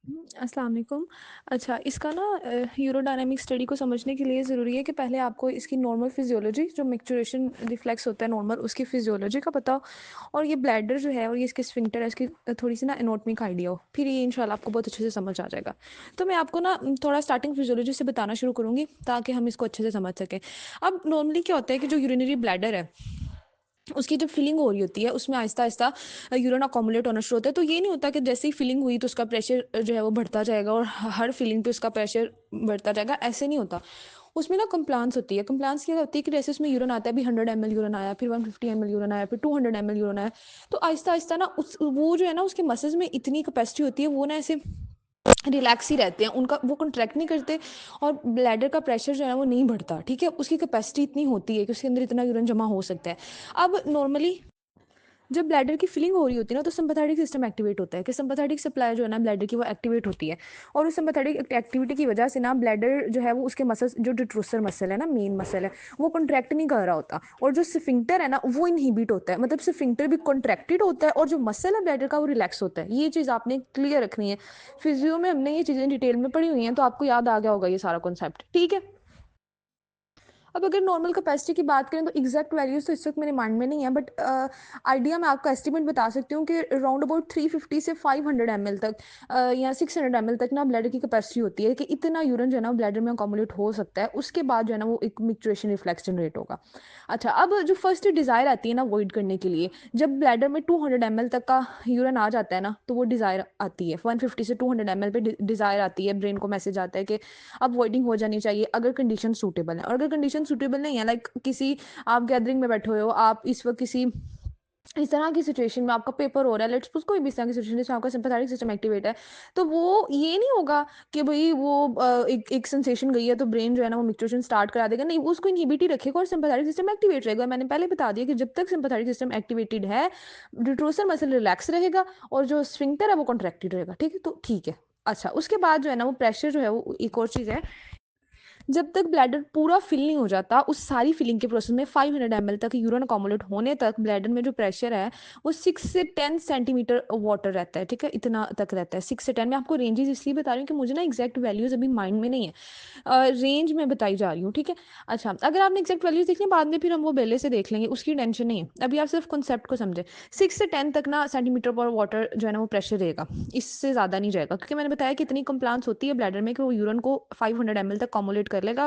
अस्सलाम वालेकुम। अच्छा, इसका ना यूरोडायनामिक स्टडी को समझने के लिए ज़रूरी है कि पहले आपको इसकी नॉर्मल फिजियोलॉजी, जो मैक्चुरेशन रिफ्लेक्स होता है नॉर्मल, उसकी फिजियोलॉजी का पता हो, और ये ब्लैडर जो है और ये इसके स्फिंक्टर है, इसकी थोड़ी सी ना एनाटॉमी का आइडिया हो। फिर ये इंशाल्लाह आपको बहुत अच्छे से समझ आ जाएगा। तो मैं आपको ना थोड़ा स्टार्टिंग फिजियोलॉजी से बताना शुरू करूँगी ताकि हम इसको अच्छे से समझ सकें। अब नॉर्मली क्या होता है कि जो यूरिनरी ब्लैडर है, उसकी जब फिलिंग हो रही होती है, उसमें आहिस्ता-आहिस्ता यूरिन अकोमुलेट होना शुरू होता है। तो ये नहीं होता कि जैसे ही फिलिंग हुई तो उसका प्रेशर जो है वो बढ़ता जाएगा और हर फिलिंग पे उसका प्रेशर बढ़ता जाएगा, ऐसे नहीं होता। उसमें ना कंप्लायंस होती है। कंप्लायंस क्या होती है कि जैसे उसमें यूरिन आता है, अभी 100 एमएल यूरिन आया, फिर 150 एमएल यूरिन आया, फिर 200 एमएल यूरिन आया। तो आहिस्ता-आहिस्ता ना उस वो जो है ना उसके मसल्स में इतनी कैपेसिटी होती है, वो ना ऐसे रिलैक्स ही रहते हैं, उनका वो कॉन्ट्रैक्ट नहीं करते और ब्लैडर का प्रेशर जो है ना वो नहीं बढ़ता, ठीक है? उसकी कैपेसिटी इतनी होती है कि उसके अंदर इतना यूरिन जमा हो सकता है। अब नॉर्मली जब ब्लैडर की फिलिंग हो रही होती है ना, तो सिम्पैथेटिक सिस्टम एक्टिवेट होता है कि सिम्पैथेटिक सप्लाई जो है ना ब्लैडर की, वो एक्टिवेट होती है। और उस सिम्पैथेटिक एक्टिविटी की वजह से ना ब्लैडर जो है वो उसके मसल्स, जो डिट्रोसर मसल है ना, मेन मसल है, वो कॉन्ट्रैक्ट नहीं कर रहा होता, और जो स्फिंक्टर है ना वो इनहिबिट होता है। मतलब स्फिंक्टर भी कॉन्ट्रैक्टेड होता है और जो मसल है ब्लैडर का वो रिलैक्स होता है। ये चीज़ आपने क्लियर रखनी है। फिजियो में हमने ये चीज़ें डिटेल में पढ़ी हुई हैं, तो आपको याद आ गया होगा ये सारा कॉन्सेप्ट, ठीक है? अब अगर नॉर्मल कैपेसिटी की बात करें तो एग्जैक्ट वैल्यूज तो इस वक्त मेरे माइंड में नहीं है, बट आइडिया मैं आपका एस्टिमेट बता सकती हूँ कि अराउंड अबाउट 350 से 500 एमएल तक, या 600 एमएल तक ना ब्लैडर की कैपेसिटी होती है कि इतना यूरिन जो है ना ब्लैडर में अकोमुलेट हो सकता है। उसके बाद जो है ना वो एक मिक्चुरेशन रिफ्लेक्स जनरेट होगा। अच्छा, अब जो फर्स्ट डिज़ायर आती है ना वॉइड करने के लिए, जब ब्लैडर में 200 एमएल तक का यूरिन आ जाता है ना, तो वो डिज़ायर आती है 150 से 200 एमएल पे डिज़ायर आती है, ब्रेन को मैसेज आता है कि अब वॉइडिंग हो जानी चाहिए अगर कंडीशन सूटेबल है। और अगर कंडीशन सूटेबल नहीं है, लाइक किसी आप गैदरिंग में बैठे हुए हो, आप इस वक्त किसी इस तरह की सिचुएशन में आपका पेपर हो रहा है, लेट्स सपोज कोई भी इस तरह की सिचुएशन जिसमें आपका सिंपैथेटिक सिस्टम एक्टिवेट है, तो वो ये नहीं होगा कि भाई वो एक सेंसेशन गई है तो ब्रेन जो है ना वो मिक्चुरेशन स्टार्ट करा देगा। नहीं, वो उसको इनहिबिट ही रखेगा और सिंपैथेटिक सिस्टम एक्टिवेट रहेगा। मैंने पहले बता दिया कि जब तक सिंपैथेटिक सिस्टम एक्टिवेटेड है, डिट्रोसर मसल रिलैक्स रहेगा और जो स्फिंक्टर है वो कॉन्ट्रैक्टेड रहेगा, ठीक है? तो ठीक है। अच्छा, उसके बाद जो है ना वो प्रेशर जो है वो एक और चीज़ है, जब तक ब्लैडर पूरा फिल नहीं हो जाता, उस सारी फिलिंग के प्रोसेस में 500 एमएल तक यूरिन अकोमुलेट होने तक ब्लैडर में जो प्रेशर है वो 6 से 10 सेंटीमीटर वाटर रहता है, ठीक है? इतना तक रहता है, 6 से 10। मैं आपको रेंजेस इसलिए बता रही हूँ कि मुझे ना एग्जैक्ट वैल्यूज अभी माइंड में नहीं है, रेंज में बताई जा रही हूँ, ठीक है? अच्छा, अगर आपने एग्जैक्ट वैल्यूज देखनी बाद में फिर हम वो पहले से देख लेंगे, उसकी टेंशन नहीं है। अभी आप सिर्फ कॉन्सेप्ट को समझे। 6 से 10 तक ना सेंटीमीटर पर वाटर जो है ना वो प्रेशर रहेगा, इससे ज़्यादा नहीं जाएगा, क्योंकि मैंने बताया कि इतनी कंप्लांस होती है ब्लैडर में कि वो यूरिन को 500 एमएल तक कॉमुलेट कर लेगा,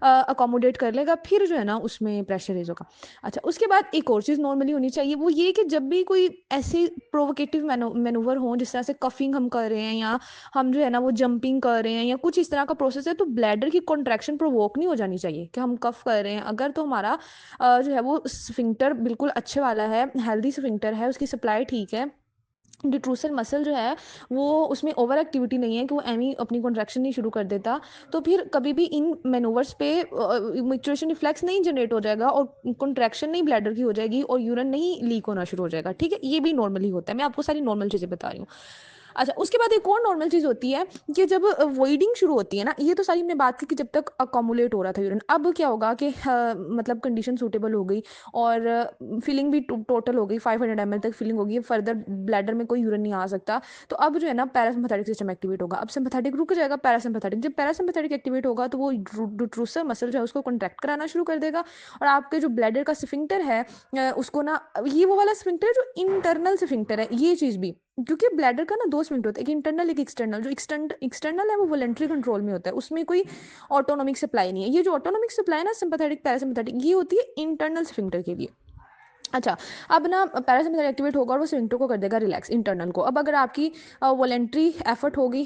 अकोमोडेट कर लेगा, फिर जो है ना उसमें प्रेशराइज होगा। अच्छा, उसके बाद एक और चीज़ नॉर्मली होनी चाहिए, वो ये कि जब भी कोई ऐसे प्रोवोकेटिव मैनूवर हो, जिस तरह से कफिंग हम कर रहे हैं या हम जो है ना वो जंपिंग कर रहे हैं या कुछ इस तरह का प्रोसेस है, तो ब्लैडर की कॉन्ट्रैक्शन प्रोवोक नहीं हो जानी चाहिए कि हम कफ कर रहे हैं। अगर तो हमारा जो है वो स्फिंक्टर बिल्कुल अच्छे वाला है, हेल्दी स्फिंक्टर है, उसकी सप्लाई ठीक है, डिट्रूसर मसल जो है वो उसमें ओवर एक्टिविटी नहीं है कि वो एमी अपनी कॉन्ट्रैक्शन नहीं शुरू कर देता, तो फिर कभी भी इन मैनूवर्स पे मिक्चुरेशन रिफ्लेक्स नहीं जनरेट हो जाएगा और कॉन्ट्रैक्शन नहीं ब्लैडर की हो जाएगी और यूरिन नहीं लीक होना शुरू हो जाएगा, ठीक है? ये भी नॉर्मली होता है, मैं आपको सारी नॉर्मल चीज़ें बता रही हूँ। अच्छा, उसके बाद एक और नॉर्मल चीज़ होती है कि जब वॉइडिंग शुरू होती है ना, ये तो सारी हमने बात की कि जब तक अकोमुलेट हो रहा था यूरिन। अब क्या होगा कि मतलब कंडीशन सूटेबल हो गई और फिलिंग भी टोटल हो गई, 500 एमएल तक फिलिंग होगी, फर्दर ब्लैडर में कोई यूरिन नहीं आ सकता। तो अब जो है ना पैरासिम्पैथेटिक सिस्टम एक्टिवेट होगा। अब सिम्पैथेटिक रुक जाएगा, पैरासिम्पैथेटिक, जब पैरासिम्पैथेटिक एक्टिवेट होगा तो वो डिट्रूसर मसल जो है उसको कॉन्ट्रैक्ट कराना शुरू कर देगा और आपके जो ब्लैडर का स्फिंक्टर है, उसको ना, ये वो वाला स्फिंक्टर है जो इंटरनल स्फिंक्टर है, ये चीज़ भी, क्योंकि ब्लैडर का ना दो स्फिंक्टर होता है, एक इंटरनल एक एक्सटर्नल। जो एक्सटर्नल है वो वॉलंटरी कंट्रोल में होता है, उसमें कोई ऑटोनॉमिक सप्लाई नहीं है। ये जो ऑटोनॉमिक सप्लाई है ना, सिंपैथेटिक पैरासिम्पैथेटिक, ये होती है इंटरनल स्फिंक्टर के लिए। अच्छा, अब ना पैरासिम्पैथेटिक एक्टिवेट होगा और वो स्फिंक्टर को कर देगा रिलैक्स, इंटरनल को। अब अगर आपकी वॉलंटरी एफर्ट होगी,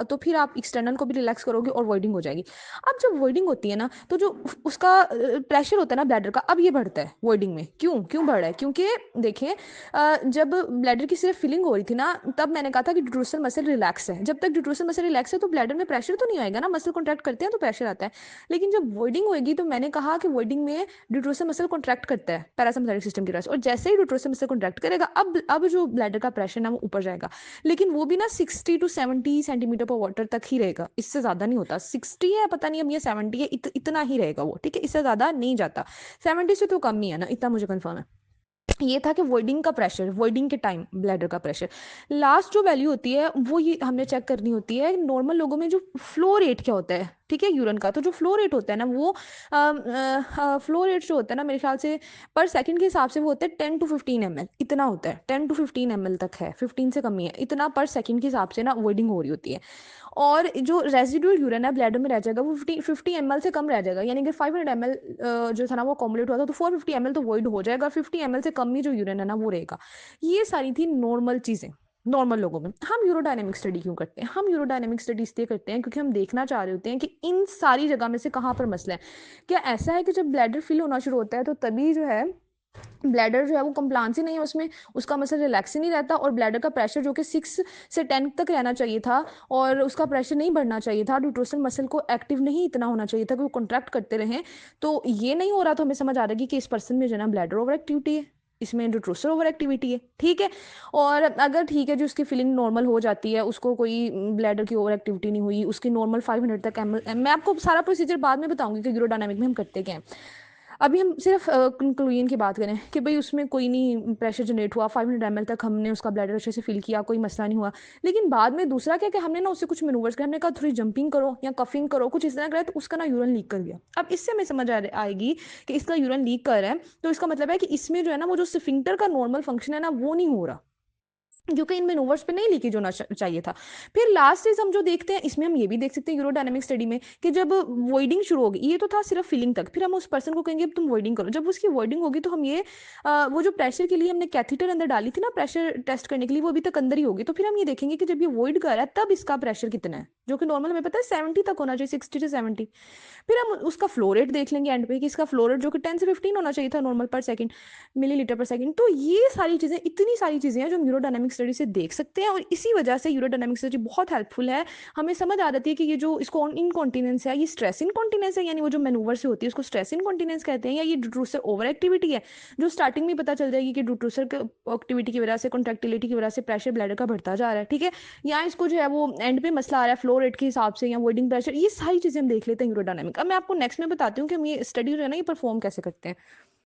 तो फिर आप एक्सटर्नल को भी रिलैक्स करोगे और वॉइडिंग हो जाएगी। अब जब वॉइडिंग होती है ना, तो जो उसका प्रेशर होता है ना ब्लैडर का, अब ये बढ़ता है वॉइडिंग में। क्यों क्यों बढ़ रहा है? क्योंकि देखें, जब ब्लैडर की सिर्फ फिलिंग हो रही थी ना, तब मैंने कहा था कि डिट्रूसर मसल रिलैक्स है। जब तक डिट्रूसर मसल रिलैक्स है तो ब्लैडर में प्रेशर तो नहीं आएगा ना, मसल कॉन्ट्रैक्ट करते हैं तो प्रेशर आता है। लेकिन जब वॉइडिंग होगी तो मैंने कहा कि वॉइडिंग में डिट्रूसर मसल कॉन्ट्रैक्ट करता है पैरासिम्पैथेटिक सिस्टम की तरह से, और जैसे ही डिट्रूसर मसल कॉन्ट्रैक्ट करेगा, अब जो ब्लैडर का प्रेशर ना वो ऊपर जाएगा, लेकिन वो भी ना 60 to 70 सेंटीमीटर पर वाटर तक ही रहेगा, इससे ज़्यादा नहीं होता। 60 है, पता नहीं अब ये 70 है, इतना ही रहेगा वो, ठीक है? इससे ज़्यादा नहीं जाता। 70 से तो कम ही है ना, इतना मुझे कन्फर्म है। ये था कि वॉइडिंग का प्रेशर, वॉइडिंग के टाइम ब्लैडर का प्रेशर। लास्ट जो वैल्यू होती है वो ये हमने चेक करनी होती है नॉर्मल लोगों में जो फ्लो रेट क्या होता है, ठीक है, यूरिन का। तो जो फ्लो रेट होता है ना वो फ्लो रेट जो होता है ना मेरे ख्याल से पर सेकंड के हिसाब से वो होता है 10 to 15 ml, इतना होता है, 10 to 15 ml तक है, 15 से कम ही है, इतना पर सेकंड के हिसाब से ना वॉइडिंग हो रही होती है। और जो रेजिडुअल यूरिन है ब्लैडर में रह जाएगा वो 50 ml से कम रह जाएगा, यानी कि 500 ml जो था ना वो अकोमोडेट हुआ था, तो 450 ml तो वॉइड हो जाएगा, 50 ml से कम ही जो यूरिन है ना वो रहेगा। ये सारी थी नॉर्मल चीज़ें नॉर्मल लोगों में। हम यूरोडायनेमिक स्टडी क्यों करते हैं? हम यूरोडायनेमिक स्टडी इसलिए करते हैं क्योंकि हम देखना चाह रहे होते हैं कि इन सारी जगह में से कहाँ पर मसला है। क्या ऐसा है कि जब ब्लैडर फिल होना शुरू होता है तो तभी जो है ब्लैडर जो है वो कंप्लांस ही नहीं है उसमें, उसका मसल रिलैक्स ही नहीं रहता, और ब्लैडर का प्रेशर जो कि 6 से 10 तक रहना चाहिए था और उसका प्रेशर नहीं बढ़ना चाहिए था, ड्यूट्रोसल मसल को एक्टिव नहीं इतना होना चाहिए था कि वो कॉन्ट्रैक्ट करते रहें, तो ये नहीं हो रहा, तो हमें समझ आ रहा है कि इस पर्सन में जो है ना ब्लैडर ओवर एक्टिविटी है, इसमें ड्यूट्रोसल ओवर एक्टिविटी है, ठीक है। और अगर ठीक है जो उसकी फीलिंग नॉर्मल हो जाती है, उसको कोई ब्लैडर की ओवर एक्टिविटी नहीं हुई, उसकी नॉर्मल 500 तक मैं आपको सारा प्रोसीजर बाद में बताऊंगी कि यूरोडायनामिक में हम करते क्या हैं। अभी हम सिर्फ कंक्लूजन की बात करें कि भाई उसमें कोई नहीं प्रेशर जनरेट हुआ, 500 ml तक हमने उसका ब्लैडर अच्छे से फिल किया, कोई मसला नहीं हुआ। लेकिन बाद में दूसरा क्या कि हमने ना उससे कुछ मैनूवर्स किया, हमने कहा थोड़ी जंपिंग करो या कफिंग करो, कुछ इस तरह करा, तो उसका ना यूरिन लीक कर गया। अब इससे हमें समझ आएगी कि इसका यूरिन लीक कर रहा है, तो इसका मतलब है कि इसमें जो है ना वो जो स्फिंक्टर का नॉर्मल फंक्शन है ना वो नहीं हो रहा, क्योंकि इन मैनूवर्स पे नहीं लीकेज होना चाहिए था। फिर लास्ट चीज हम जो देखते हैं इसमें हम ये भी देख सकते हैं यूरोडायनेमिक स्टडी में कि जब वॉइडिंग शुरू होगी, ये तो था सिर्फ फिलिंग तक, फिर हम उस पर्सन को कहेंगे अब तुम वॉइडिंग करो, जब उसकी वॉइडिंग होगी तो हम ये वो जो प्रेशर के लिए हमने कैथीटर अंदर डाली थी ना प्रेशर टेस्ट करने के लिए, वो अभी तक अंदर ही होगी, तो फिर हम ये देखेंगे कि जब ये वॉइड कर रहा है तब इसका प्रेशर कितना है, जो कि नॉर्मल हमें पता है 70 तक होना चाहिए, 60 से 70। फिर हम उसका फ्लो रेट देख लेंगे एंड पे कि इसका फ्लो रेट जो कि 10 से 15 होना चाहिए था नॉर्मल पर सेकंड, मिलीलीटर पर सेकंड। तो ये सारी चीज़ें, इतनी सारी चीज़ें हैं जो हम यूरोडायनेमिक स्टडी से देख सकते हैं, और इसी वजह से यूरोडायनेमिक स्टडी बहुत हेल्पफुल है। हमें समझ आ जाती है कि ये जो इसको इनकॉन्टिनेंस है ये स्ट्रेस इनकॉन्टिनेंस है, यानी वो जो मैनूवर से होती है उसको स्ट्रेस इनकॉन्टिनेंस कहते हैं, या ये ड्यूट्रोसल ओवर एक्टिविटी है, जो स्टार्टिंग में पता चल जाएगी कि ड्यूट्रोसल एक्टिविटी की वजह से, कॉन्ट्रैक्टिलिटी की वजह से प्रेशर ब्लैडर का बढ़ता जा रहा है, ठीक है। या इसको जो है वो एंड पे मसला आ रहा है फ्लो रेट के हिसाब से या वॉइडिंग प्रेशर, ये सारी चीज़ें हम देख लेते हैं यूरोडायनेमिक। अब मैं आपको नेक्स्ट में बताती हूँ कि हम ये स्टडी जो है ना ये परफॉर्म कैसे करते हैं।